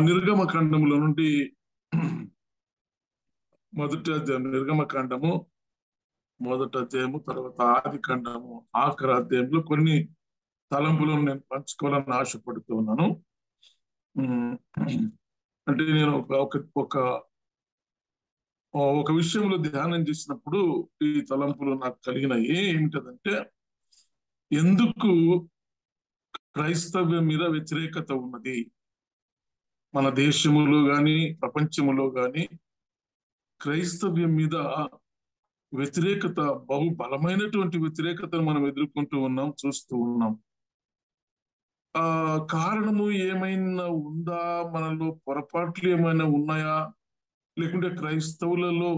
నిర్గమకాండములో నుండి మొదటి అధ్యాయం, నిర్గమకాండము మొదటి అధ్యాయము, తర్వాత ఆది కాండము ఆఖరి అధ్యాయంలో కొన్ని తలంపులను నేను పంచుకోవాలని ఆశపడుతూ ఉన్నాను. అంటే నేను ఒక విషయంలో ధ్యానం చేసినప్పుడు ఈ తలంపులు నాకు కలిగినాయి. ఏమిటంటే, ఎందుకు క్రైస్తవ్యం మీద వ్యతిరేకత ఉన్నది మన దేశములో గాని ప్రపంచములో గాని. క్రైస్తవ్యం మీద వ్యతిరేకత, బహు బలమైనటువంటి వ్యతిరేకతను మనం ఎదుర్కొంటూ ఉన్నాం, చూస్తూ ఉన్నాం. కారణము ఏమైనా ఉందా? మనలో పొరపాట్లు ఏమైనా ఉన్నాయా? లేకుంటే క్రైస్తవులలో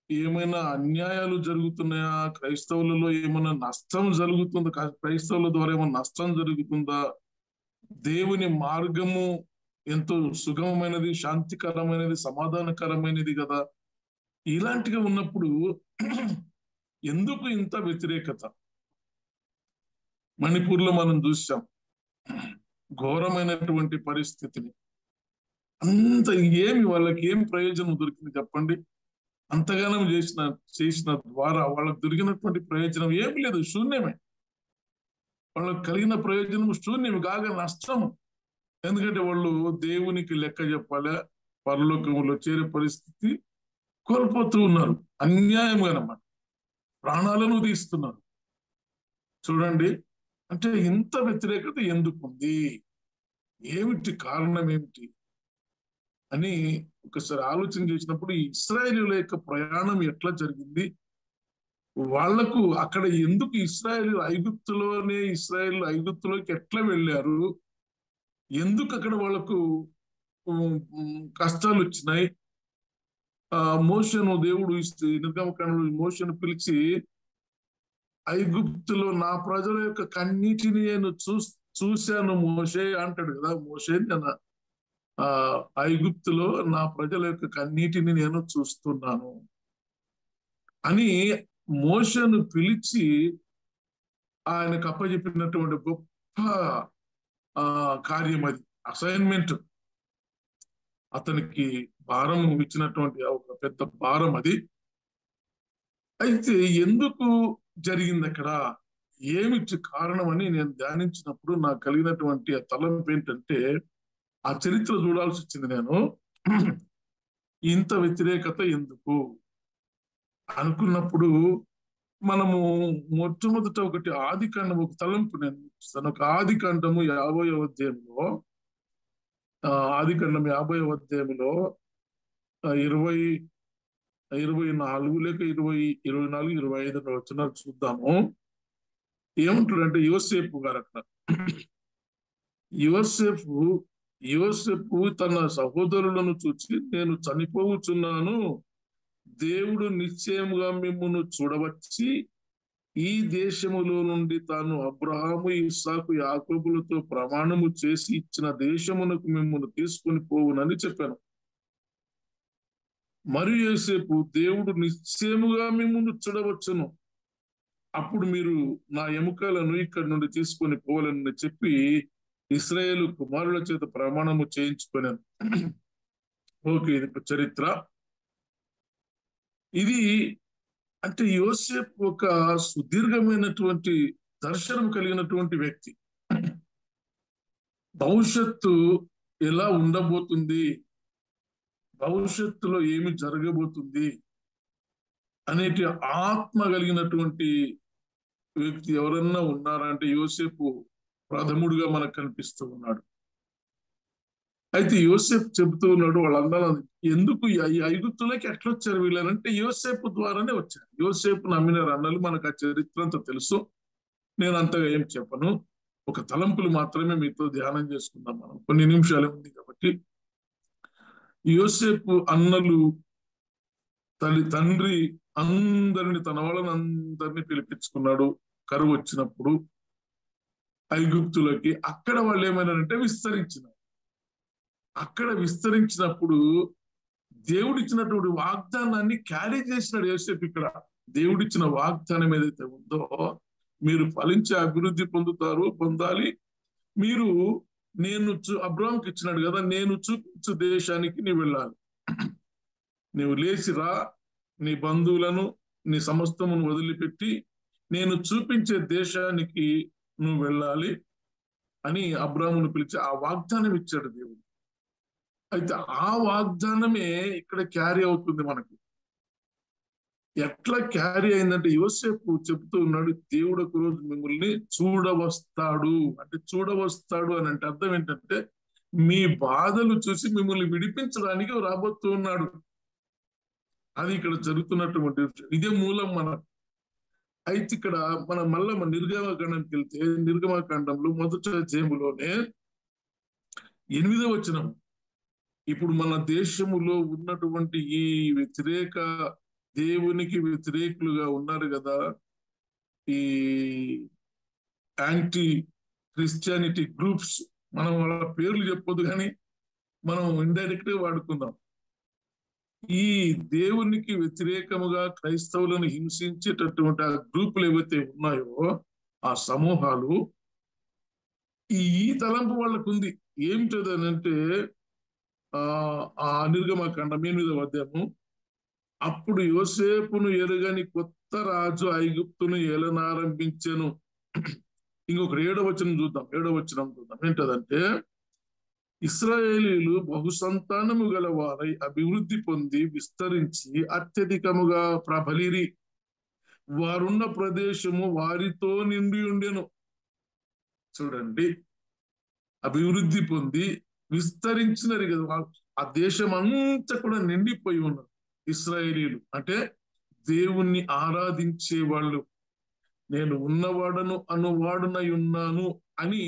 ఏమైనా అన్యాయాలు జరుగుతున్నాయా? క్రైస్తవులలో ఏమైనా నష్టం జరుగుతుందా? క్రైస్తవుల ద్వారా ఏమైనా నష్టం జరుగుతుందా? దేవుని మార్గము ఎంతో సుగమమైనది, శాంతికరమైనది, సమాధానకరమైనది కదా. ఇలాంటిగా ఉన్నప్పుడు ఎందుకు ఇంత వ్యతిరేకత? మణిపూర్లో మనం చూసాం ఘోరమైనటువంటి పరిస్థితిని. అంత వాళ్ళకి ఏం ప్రయోజనం దొరికింది చెప్పండి? అంతగానం చేసిన ద్వారా వాళ్ళకి దొరికినటువంటి ప్రయోజనం ఏమి లేదు, శూన్యమే. వాళ్ళకి కలిగిన ప్రయోజనం శూన్యం కాగా నష్టము. ఎందుకంటే వాళ్ళు దేవునికి లెక్క చెప్పాలి, పరలోకంలో చేరే పరిస్థితి కోల్పోతూ ఉన్నారు అన్యాయంగా అన్నమాట. ప్రాణాలను తీస్తున్నారు. చూడండి, అంటే ఇంత వ్యతిరేకత ఎందుకుంది, ఏమిటి కారణం ఏమిటి అని ఒకసారి ఆలోచన చేసినప్పుడు ఇశ్రాయేలీయుల యొక్క ప్రయాణం ఎట్లా జరిగింది, వాళ్లకు అక్కడ ఎందుకు ఐగుప్తులోకి ఎట్లా వెళ్ళారు, ఎందుకు అక్కడ వాళ్లకు కష్టాలు వచ్చినాయి. మోషేను దేవుడు నిర్గమకాండలో మోషేను పిలిచి, ఐగుప్తులో నా ప్రజల యొక్క కన్నీటిని నేను చూశాను మోషే అంటాడు కదా. మోషే, ఐగుప్తులో నా ప్రజల యొక్క కన్నీటిని నేను చూస్తున్నాను అని మోషేను పిలిచి ఆయనకు అప్పచెప్పినటువంటి గొప్ప కార్యం అది, అసైన్మెంట్. అతనికి భారం ఇచ్చినటువంటి ఒక పెద్ద భారం అది. అయితే ఎందుకు జరిగింది అక్కడ, ఏమిటి కారణం అని నేను ధ్యానించినప్పుడు నాకు కలిగినటువంటి తలంపు ఏంటంటే, ఆ చరిత్ర చూడాల్సి వచ్చింది నేను. ఇంత వ్యతిరేకత ఎందుకు అనుకున్నప్పుడు మనము మొట్టమొదట ఒకటి ఆది కాండం, ఒక తలంపు నేను ఒక ఆది కాండము 50వ అధ్యాయంలో, ఆది కాండం 50వ అధ్యాయంలో 24 లేక 24, 25 వచనాలు చూద్దాము. ఏమంటాడంటే యోసేపు గారు అక్కడ, యోసేపు తన సహోదరులను చూచి, నేను చనిపోవచ్చున్నాను, దేవుడు నిశ్చయముగా మిమ్మును చూడవచ్చి ఈ దేశములో నుండి తాను అబ్రహాము, ఇస్సాకు, యాకోబులతో ప్రమాణము చేసి ఇచ్చిన దేశమునకు మిమ్మును తీసుకొని పోవునని చెప్పాను. మరియు యోసేపు, దేవుడు నిశ్చయముగా మిమ్మును చూడవచ్చును, అప్పుడు మీరు నా ఎముకలను ఇక్కడి నుండి తీసుకొని పోవాలని చెప్పి ఇశ్రాయేలు కుమారుల చేత ప్రమాణము చేయించుకున్నాను. ఓకే, ఇది చరిత్ర. ఇది అంటే యోసేపు ఒక సుదీర్ఘమైనటువంటి దర్శనం కలిగినటువంటి వ్యక్తి. భవిష్యత్తు ఎలా ఉండబోతుంది, భవిష్యత్తులో ఏమి జరగబోతుంది అనేటి ఆత్మ కలిగినటువంటి వ్యక్తి ఎవరన్నా ఉన్నారంటే యోసేపు ప్రథముడుగా మనకు కనిపిస్తూ ఉన్నాడు. అయితే యోసేపు చెబుతూ ఉన్నాడు, వాళ్ళందరూ ఎందుకు ఈ ఐగుప్తులోకి ఎట్లా వచ్చారు వీళ్ళనంటే యోసేపు ద్వారానే వచ్చారు. యోసేపు నమ్మినారు అన్నలు, మనకు ఆ చరిత్ర అంతా తెలుసు, నేను అంతగా ఏం చెప్పను. ఒక తలంపులు మాత్రమే మీతో ధ్యానం చేసుకుందాం మనం, కొన్ని నిమిషాలే ఉంది కాబట్టి. యోసేపు అన్నలు, తండ్రి అందరిని, తన వాళ్ళని అందరినీ పిలిపించుకున్నాడు కరువు వచ్చినప్పుడు ఐగుప్తులకి. అక్కడ వాళ్ళు ఏమైనారంటే విస్తరించినారు. అక్కడ విస్తరించినప్పుడు దేవుడిచ్చినటువంటి వాగ్దానాన్ని క్యారీ చేసినాడు యోసేపు. ఇక్కడ దేవుడిచ్చిన వాగ్దానం ఏదైతే ఉందో, మీరు ఫలించి అభివృద్ధి పొందాలి, మీరు నేను అబ్రాహాంకి ఇచ్చినాడు కదా, నేను చూపించు దేశానికి నీవు వెళ్ళాలి. నీవు లేచిరా, నీ బంధువులను నీ సమస్తమును వదిలిపెట్టి నేను చూపించే దేశానికి నువ్వు వెళ్ళాలి అని అబ్రాహామును పిలిచి ఆ వాగ్దానం ఇచ్చాడు దేవుడు. అయితే ఆ వాగ్దానమే ఇక్కడ క్యారీ అవుతుంది మనకు. ఎట్లా క్యారీ అయిందంటే యోసేపు చెప్తూ ఉన్నాడు, దేవుడు ఒక రోజు మిమ్మల్ని చూడవస్తాడు. అంటే చూడవస్తాడు అని అంటే అర్థం ఏంటంటే మీ బాధలు చూసి మిమ్మల్ని విడిపించడానికి రాబోతూ ఉన్నాడు. అది ఇక్కడ జరుగుతున్నటువంటి ఇదే మూలం మన. అయితే ఇక్కడ మనం మళ్ళా మన నిర్గమకాండానికి వెళ్తే, నిర్గమకాండంలో మొదటి అధ్యాయములోనే 8వ వచనం, ఇప్పుడు మన దేశములో ఉన్నటువంటి ఈ దేవునికి వ్యతిరేకులుగా ఉన్నారు కదా, ఈ యాంటీ క్రిస్టియానిటీ గ్రూప్స్, మనం వాళ్ళ పేర్లు చెప్పొద్దు కానీ మనం ఇండైరెక్ట్ గా వాడుకుందాం. ఈ దేవునికి వ్యతిరేకముగా క్రైస్తవులను హింసించేటటువంటి ఆ గ్రూపులు ఏవైతే ఉన్నాయో, ఆ సమూహాలు, ఈ తలంపు వాళ్ళకు ఉంది. ఏమిటదనంటే ఆ నిర్గమకాండం 8వ అధ్యాయము, అప్పుడు యోసేపును ఎరుగని కొత్త రాజు ఐగుప్తును ఏలనారంభించెను. ఇంకొక 7వ వచనం చూద్దాం. 7వ వచనం చూద్దాం. ఏంటదంటే, ఇశ్రాయేలీలు బహుసంతానము గల వారై అభివృద్ధి పొంది విస్తరించి అత్యధికముగా ప్రబలిరి. వారున్న ప్రదేశము వారితో నిండి ఉండెను. చూడండి, అభివృద్ధి పొంది విస్తరించినారు కదా, ఆ దేశం అంతా కూడా నిండిపోయి ఉన్నారు. ఇశ్రాయేలీలు అంటే దేవుణ్ణి ఆరాధించే వాళ్ళు. నేను ఉన్నవాడను అనువాడునై ఉన్నాను అని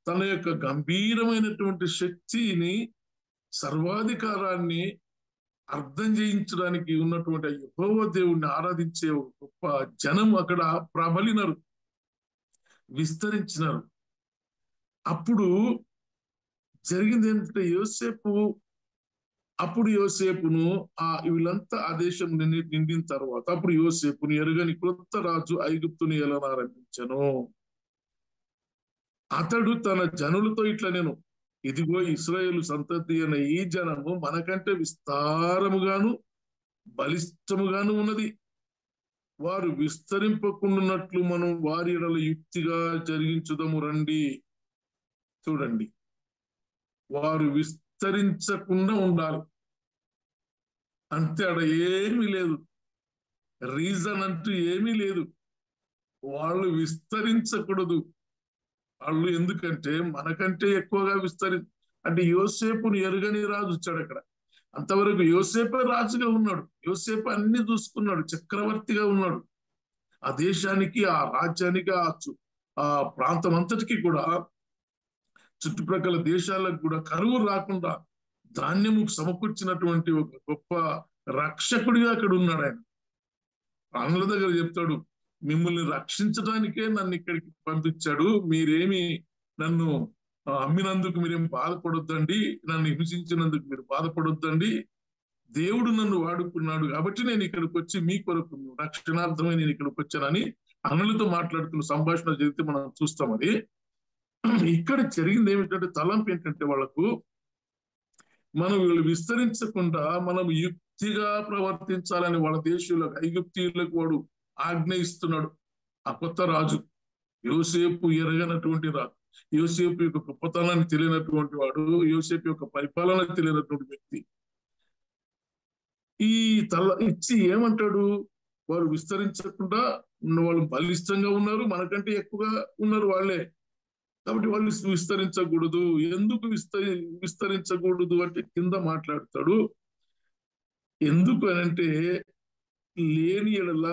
తన యొక్క గంభీరమైనటువంటి శక్తిని, సర్వాధికారాన్ని అర్థం చేయించడానికి ఉన్నటువంటి యెహోవా దేవుణ్ణి ఆరాధించే ఒక గొప్ప జనం అక్కడ ప్రబలినారు, విస్తరించినారు. అప్పుడు జరిగింది ఏంటంటే, యోసేపును వీళ్ళంతా ఆ దేశం నిండిన తర్వాత అప్పుడు యోసేపును ఎరుగని కొత్త రాజు ఐగుప్తుని ఏలనారంభించెను. అతడు తన జనులతో ఇట్లా, నేను ఇదిగో ఇశ్రాయేలు సంతతి అనే ఈ జనము మనకంటే విస్తారముగాను బలిష్టముగాను ఉన్నది. వారు విస్తరింపకుండానట్లు మనం వారి ఎడల యుక్తిగా జరిగించుదము రండి. చూడండి, వారు విస్తరించకుండా ఉండాలి అంతే. ఆడ ఏమీ లేదు, రీజన్ అంటూ ఏమీ లేదు. వాళ్ళు విస్తరించకూడదు. వాళ్ళు ఎందుకంటే మనకంటే ఎక్కువగా అంటే యోసేపుని ఎరుగని రాజు వచ్చాడు అక్కడ. అంతవరకు యోసేపే రాజుగా ఉన్నాడు, యోసేపు అన్ని చూసుకున్నాడు, చక్రవర్తిగా ఉన్నాడు. ఆ దేశానికి, ఆ రాజ్యానికి, ఆ ప్రాంతం అంతటికి కూడా, చుట్టుప్రక్కల దేశాలకు కూడా కరువు రాకుండా ధాన్యము సమకూర్చినటువంటి ఒక గొప్ప రక్షకుడిగా అక్కడ ఉన్నాడు ఆయన. ప్రాణుల దగ్గర చెప్తాడు, మిమ్మల్ని రక్షించడానికే నన్ను ఇక్కడికి పంపించాడు, మీరేమి నన్ను అమ్మినందుకు మీరేం బాధపడొద్దండి, నన్ను హింసించినందుకు మీరు బాధపడొద్దండి, దేవుడు నన్ను వాడుకున్నాడు కాబట్టి నేను ఇక్కడికి వచ్చి మీ కొరకు రక్షణార్థమై నేను ఇక్కడికి వచ్చానని అన్నలతో మాట్లాడుతున్న సంభాషణ జరిగితే మనం చూస్తాం. అది ఇక్కడ జరిగింది ఏమిటంటే, తలంపు ఏంటంటే వాళ్ళకు, మనం వీళ్ళు విస్తరించకుండా మనం యుక్తిగా ప్రవర్తించాలని వాళ్ళ దేశంలోకి, ఐగుప్తీయులకు వాడు ఆజ్ఞ ఇస్తున్నాడు. ఆ కొత్త రాజు యోసేపు ఎరగనటువంటి రాజు, యోసేపు యొక్క గొప్పతనాన్ని తెలియనటువంటి వాడు, యోసేపు యొక్క పరిపాలన తెలియనటువంటి వ్యక్తి. ఈ ఇచ్చి ఏమంటాడు, వారు విస్తరించకుండా వాళ్ళు బలిష్టంగా ఉన్నారు, మనకంటే ఎక్కువగా ఉన్నారు వాళ్ళే, కాబట్టి వాళ్ళు విస్తరించకూడదు. ఎందుకు విస్తరించకూడదు అంటే కింద మాట్లాడతాడు. ఎందుకు అనంటే, లేని ఎడల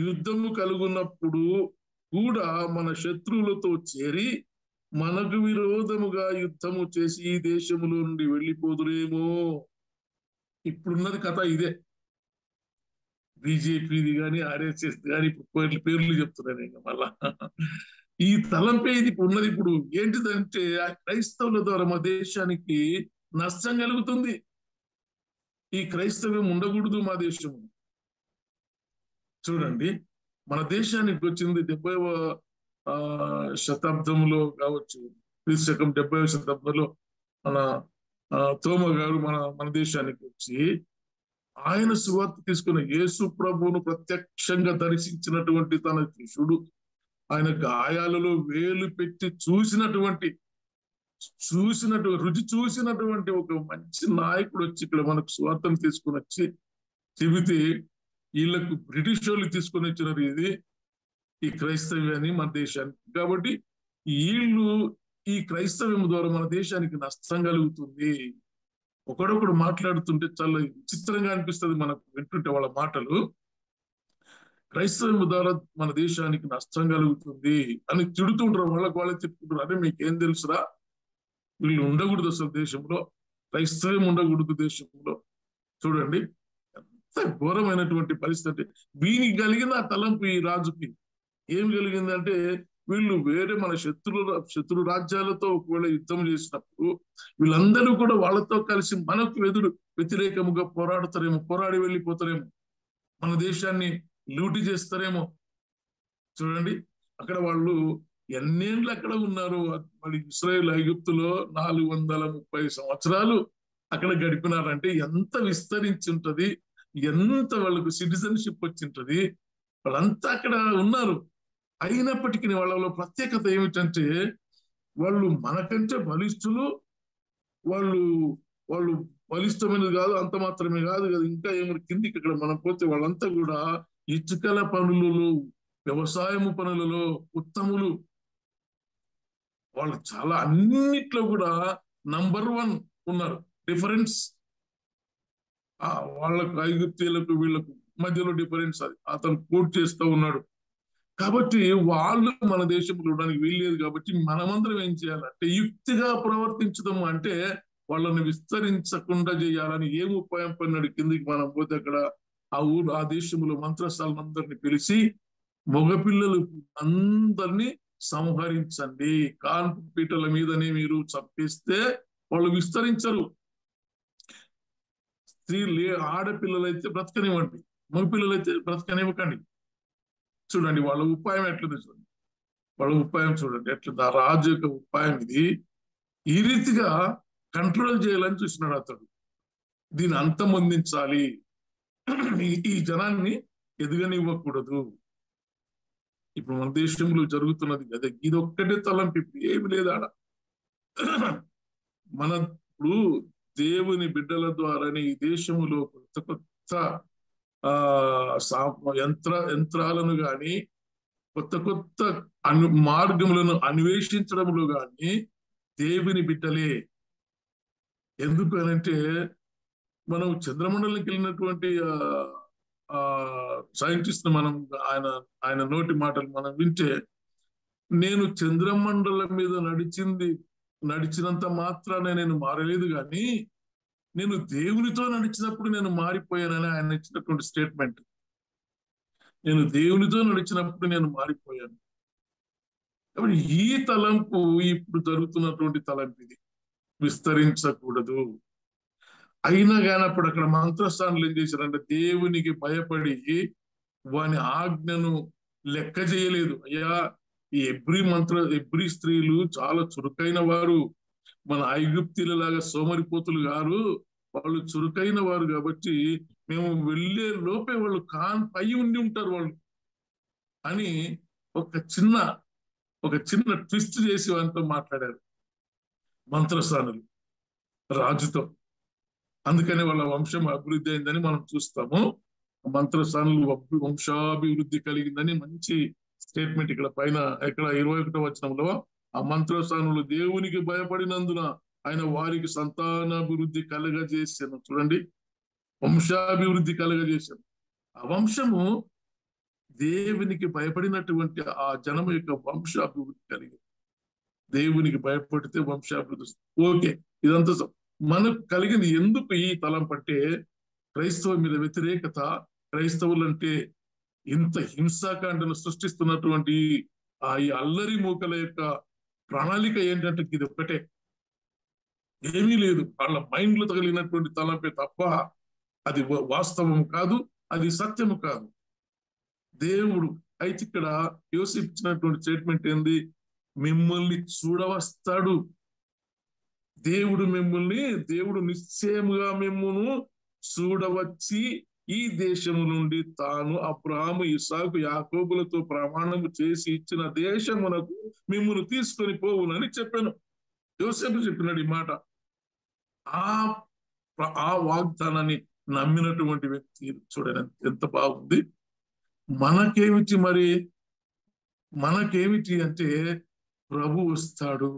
యుద్ధము కలుగున్నప్పుడు కూడా మన శత్రువులతో చేరి మనకు విరోధముగా యుద్ధము చేసి ఈ దేశములో నుండి వెళ్ళిపోదురేమో. ఇప్పుడున్నది కథ ఇదే. బీజేపీది కానీ ఆర్ఎస్ఎస్ కానీ పేర్లు చెప్తున్నాను ఇంకా మళ్ళా. ఈ తలంపే ఇది ఉన్నది. ఇప్పుడు ఏంటిదంటే, ఆ క్రైస్తవుల ద్వారా మా దేశానికి నష్టం కలుగుతుంది. ఈ క్రైస్తవ్యం ఉండకూడదు మా దేశము. చూడండి, మన దేశానికి వచ్చింది 70వ శతాబ్దంలో కావచ్చు, క్రీస్తు 70వ శతాబ్దంలో మన తోమ గారు మన దేశానికి వచ్చి ఆయన సువార్త తీసుకున్న యేసు ప్రభువును ప్రత్యక్షంగా దర్శించినటువంటి తన శిష్యుడు, ఆయన గాయాలలో వేలు పెట్టి రుచి చూసినటువంటి ఒక మంచి నాయకుడు వచ్చి ఇక్కడ మనకు సువార్తను తీసుకుని వచ్చి చెబితే వీళ్ళకు బ్రిటిష్ వాళ్ళు తీసుకొని వచ్చినారు ఇది ఈ క్రైస్తవ్యాన్ని మన దేశానికి. కాబట్టి వీళ్ళు ఈ క్రైస్తవ్యం ద్వారా మన దేశానికి నష్టం కలుగుతుంది. ఒకడొకడు మాట్లాడుతుంటే చాలా విచిత్రంగా అనిపిస్తుంది మనకు వింటుంటే వాళ్ళ మాటలు. క్రైస్తవం ద్వారా మన దేశానికి నష్టం కలుగుతుంది అని తిడుతుంటారు. వాళ్ళే చెప్పుకుంటారు, అరే మీకేం తెలుసురా, వీళ్ళు ఉండకూడదు అసలు దేశంలో, క్రైస్తవం ఉండకూడదు దేశంలో. చూడండి ఎంత ఘోరమైనటువంటి పరిస్థితి. వీనికి కలిగిన ఆ తలంపు ఈ రాజుకి ఏం కలిగిందంటే, వీళ్ళు వేరే మన శత్రు రాజ్యాలతో ఒకవేళ యుద్ధం చేసినప్పుడు వీళ్ళందరూ కూడా వాళ్ళతో కలిసి మనకు వ్యతిరేకముగా పోరాడి వెళ్ళిపోతారేమో, మన దేశాన్ని లూటి చేస్తారేమో. చూడండి అక్కడ వాళ్ళు ఎన్నేళ్ళు అక్కడ ఉన్నారు. మరి ఇశ్రాయేల్ ఐగుప్తులో 430 సంవత్సరాలు అక్కడ గడిపినారంటే ఎంత విస్తరించి ఉంటది, ఎంత వాళ్ళకు సిటిజన్షిప్ వచ్చింటది. వాళ్ళంతా అక్కడ ఉన్నారు. అయినప్పటికీ వాళ్ళలో ప్రత్యేకత ఏమిటంటే వాళ్ళు మనకంటే బలిష్ఠులు. వాళ్ళు బలిష్టమైనది కాదు, అంత మాత్రమే కాదు కదా, ఇంకా ఏమైనా కిందికి ఇక్కడ మనం పోతే వాళ్ళంతా కూడా ఇటుకల పనులలో, వ్యవసాయము పనులలో ఉత్తములు. వాళ్ళు చాలా అన్నిట్లో కూడా నంబర్ 1 ఉన్నారు. డిఫరెన్స్ వాళ్ళకు ఐగుప్తీయులకు వీళ్ళకు మధ్యలో డిఫరెన్స్ అది అతను కోట్ చేస్తూ ఉన్నాడు. కాబట్టి వాళ్ళు మన దేశంలో ఉండడానికి వీల్లేదు. కాబట్టి మనమందరం ఏం చేయాలంటే యుక్తిగా ప్రవర్తించడము అంటే వాళ్ళని విస్తరించకుండా చేయాలని ఏం ఉపాయం పడినాడు. కిందికి మనం పోతే అక్కడ ఆ దేశంలో మంత్రస్థానందరిని పిలిచి మగపిల్లలు అందరినీ సంహరించండి, కాన్పు పీటల మీదనే మీరు చంపేస్తే వాళ్ళు విస్తరించరు. ఆడపిల్లలైతే బ్రతకనివ్వండి, మగపిల్లలైతే బ్రతకనివ్వకండి. చూడండి వాళ్ళ ఉపాయం ఎట్లుంది, చూడండి వాళ్ళ ఉపాయం చూడండి ఎట్లుంది. ఆ రాజు యొక్క ఉపాయం ఇది. ఈ రీతిగా కంట్రోల్ చేయాలని చూసినాడు అతడు. దీన్ని అంతమొందించాలి, ఈ జనాన్ని ఎదగనివ్వకూడదు. ఇప్పుడు మన దేశంలో జరుగుతున్నది కదా, ఇది ఒక్కటే తలంపు, ఏమి లేదు ఆడ. మన ఇప్పుడు దేవుని బిడ్డల ద్వారానే ఈ దేశంలో కొత్త కొత్త యంత్రాలను గాని కొత్త కొత్త మార్గములను అన్వేషించడంలో గాని దేవుని బిడ్డలే. ఎందుకు అనంటే మనం చంద్రమండలంకి వెళ్ళినటువంటి సైంటిస్ట్ మనం ఆయన నోటి మాటలు మనం వింటే, నేను చంద్రమండలం మీద నడిచినంత మాత్రాన నేను మారలేదు, కానీ నేను దేవునితో నడిచినప్పుడు నేను మారిపోయానని ఆయన ఇచ్చినటువంటి స్టేట్మెంట్. నేను దేవునితో నడిచినప్పుడు నేను మారిపోయాను. కాబట్టి ఈ తలంపు ఇప్పుడు జరుగుతున్నటువంటి తలంపు ఇది, విస్తరించకూడదు. అయినా కానీ అప్పుడు అక్కడ మంత్రస్థానులు ఏం చేశారంటే దేవునికి భయపడి వాని ఆజ్ఞను లెక్క చేయలేదు. అయ్యా ఈ ఎబ్రీ స్త్రీలు చాలా చురుకైన వారు, మన ఐగుప్తీల లాగా సోమరిపోతులు గారు, వాళ్ళు చురుకైన వారు. కాబట్టి మేము వెళ్ళే లోపే వాళ్ళు పై ఉండి ఉంటారు వాళ్ళు అని ఒక చిన్న ట్విస్ట్ చేసి వారితో మాట్లాడారు మంత్రస్థానులు రాజుతో. అందుకని వాళ్ళ వంశం అభివృద్ధి అయిందని మనం చూస్తాము. మంత్రస్థానులు వంశాభివృద్ధి కలిగిందని మంచి స్టేట్మెంట్ ఇక్కడ పైన ఇక్కడ 21వ వచనంలో, ఆ మంత్రస్థానులు దేవునికి భయపడినందున ఆయన వారికి సంతానాభివృద్ధి కలగజేశాను. చూడండి, వంశాభివృద్ధి కలగజేశాను. ఆ వంశము దేవునికి భయపడినటువంటి ఆ జనము యొక్క వంశాభివృద్ధి కలిగింది. దేవునికి భయపడితే వంశాభివృద్ధి. ఓకే, ఇదంతా మనకు కలిగింది. ఎందుకు ఈ తలంపు అంటే క్రైస్తవ మీద వ్యతిరేకత. క్రైస్తవులంటే ఇంత హింసాకాండను సృష్టిస్తున్నటువంటి ఈ అల్లరి మూకల యొక్క ప్రణాళిక ఏంటంటే ఇది ఒక్కటే, ఏమీ లేదు. వాళ్ళ మైండ్లో తగిలినటువంటి తలంపే తప్ప అది వాస్తవం కాదు, అది సత్యము కాదు. దేవుడు అయితే ఇక్కడ యోసేపు ఇచ్చినటువంటి స్టేట్మెంట్ ఏంది, మిమ్మల్ని చూడవస్తాడు. దేవుడు నిశ్చయముగా మిమ్మును చూడవచ్చి ఈ దేశము నుండి తాను అబ్రహాము, ఇస్సాకు, యాకోబులతో ప్రమాణము చేసి ఇచ్చిన దేశమునకు మిమ్మును తీసుకొని పోవునని చెప్పాను. యోసేపు చెప్పినాడు ఈ మాట. ఆ వాగ్దానాన్ని నమ్మినటువంటి వ్యక్తి చూడండి ఎంత బాగుంది. మనకేమిటి అంటే ప్రభు వస్తాడు.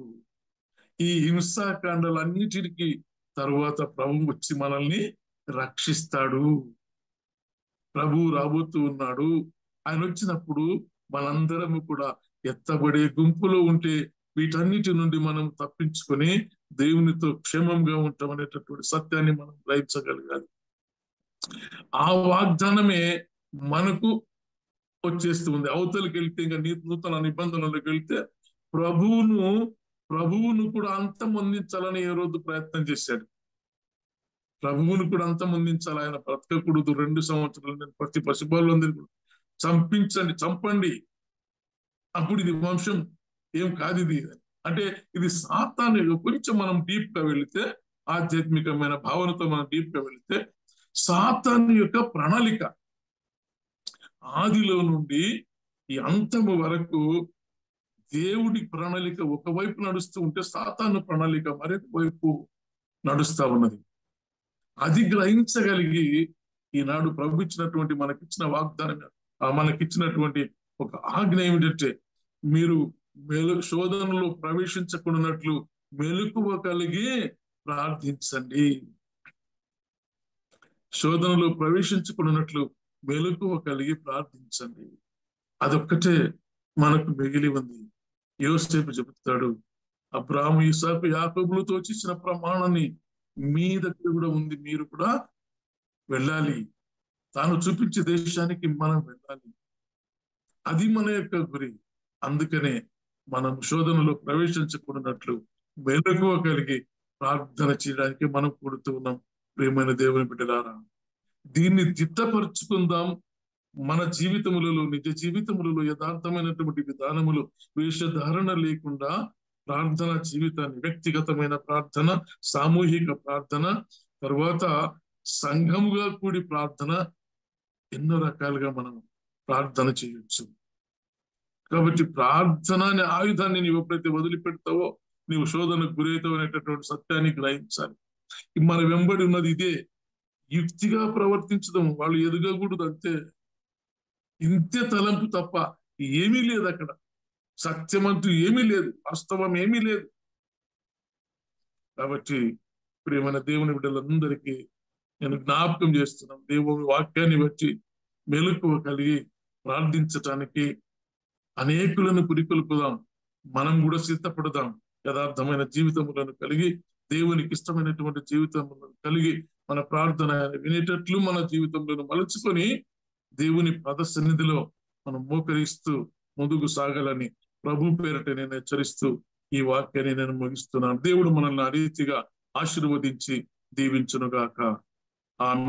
ఈ హింసాకాండాలన్నిటికీ తరువాత ప్రభు వచ్చి మనల్ని రక్షిస్తాడు. ప్రభు రాబోతూ ఉన్నాడు. ఆయన వచ్చినప్పుడు మనందరము కూడా ఎత్తబడే గుంపులో ఉంటే వీటన్నిటి నుండి మనం తప్పించుకొని దేవునితో క్షేమంగా ఉంటామనేటటువంటి సత్యాన్ని మనం గ్రహించగలగాలి. ఆ వాగ్దానమే మనకు వచ్చేస్తూ ఉంది. అవతలికి వెళ్తే ఇంకా నూతన నిబంధనలకు వెళ్తే ప్రభువును కూడా అంతమొందించాలని ఏ రోజు ప్రయత్నం చేశాడు. ప్రభువును కూడా అంతమొందించాలి. ఆయన బ్రతకకూడదు. 2 సంవత్సరాలు నేను ప్రతి పసిబాలందరికీ చంపండి, అప్పుడు ఇది వంశం ఏం కాదు ఇది అంటే ఇది సాతాను. కొంచెం మనం డీప్ గా వెళితే, ఆధ్యాత్మికమైన భావనతో మనం డీప్ గా వెళితే, సాతాను యొక్క ప్రణాళిక ఆదిలో నుండి ఈ అంతము వరకు దేవుడి ప్రణాళిక ఒకవైపు నడుస్తూ ఉంటే సాతాను ప్రణాళిక మరొక వైపు నడుస్తా ఉన్నది. అది గ్రహించగలిగి ఈనాడు ప్రభు ఇచ్చినటువంటి మనకిచ్చిన వాగ్దానం, మనకిచ్చినటువంటి ఒక ఆజ్ఞ ఏమిటంటే, మీరు శోధనలో ప్రవేశించకున్నట్లు మెలకువ కలిగి ప్రార్థించండి. శోధనలో ప్రవేశించుకున్నట్లు మెలకువ కలిగి ప్రార్థించండి. అదొక్కటే మనకు మిగిలి ఉంది. యోసేపు చెబుతాడు, అబ్రాహాము, ఇస్సాకు, యాకోబులతో చేసిన ప్రమాణాన్ని మీ దగ్గర కూడా ఉంది, మీరు కూడా వెళ్ళాలి. తాను చూపించే దేశానికి మనం వెళ్ళాలి. అది మన యొక్క గురి. అందుకనే మనం శోధనలో ప్రవేశించకున్నట్లు మెలకువ కలిగి ప్రార్థన చేయడానికి మనం కూడుతూ ఉన్నాం. ప్రియమైన దేవుని బిడ్డలారా, దీన్ని దిట్టపరుచుకుందాం. మన జీవితములలో, నిజ జీవితములలో యథార్థమైనటువంటి విధానములు, వేషధారణ లేకుండా ప్రార్థన జీవితాన్ని, వ్యక్తిగతమైన ప్రార్థన, సామూహిక ప్రార్థన, తర్వాత సంఘముగా కూడి ప్రార్థన, ఎన్నో రకాలుగా మనం ప్రార్థన చేయొచ్చు. కాబట్టి ప్రార్థన అనే ఆయుధాన్ని నీవు ఎప్పుడైతే వదిలిపెడతావో నీవు శోధనకు గురవుతావు అనేటటువంటి సత్యాన్ని గ్రహించాలి. మన వెంబడి ఉన్నది ఇదే. యుక్తిగా ప్రవర్తించడం, వాళ్ళు ఎదగకూడదు అంతే. ఇంతే తలంపు తప్ప ఏమీ లేదు అక్కడ. సత్యమంటూ ఏమీ లేదు, వాస్తవం ఏమీ లేదు. కాబట్టి ప్రియమైన దేవుని బిడ్డలందరికీ నేను జ్ఞాపకం చేస్తున్నాను, దేవుని వాక్యాన్ని బట్టి మెలకువ కలిగి ప్రార్థించటానికి అనేకులను పురికొల్పుదాం. మనం కూడా సిద్ధపడదాం. యథార్థమైన జీవితములను కలిగి, దేవునికి ఇష్టమైనటువంటి జీవితములను కలిగి, మన ప్రార్థన వినేటట్లు మన జీవితంలో మలుచుకొని దేవుని పద సన్నిధిలో మనం మోకరిస్తూ ముందుకు సాగాలని ప్రభు పేరట నేను హెచ్చరిస్తూ ఈ వాక్యాన్ని నేను ముగిస్తున్నాను. దేవుడు మనల్ని ఆ రీతిగా ఆశీర్వదించి దీవించునుగాక. ఆమేన్.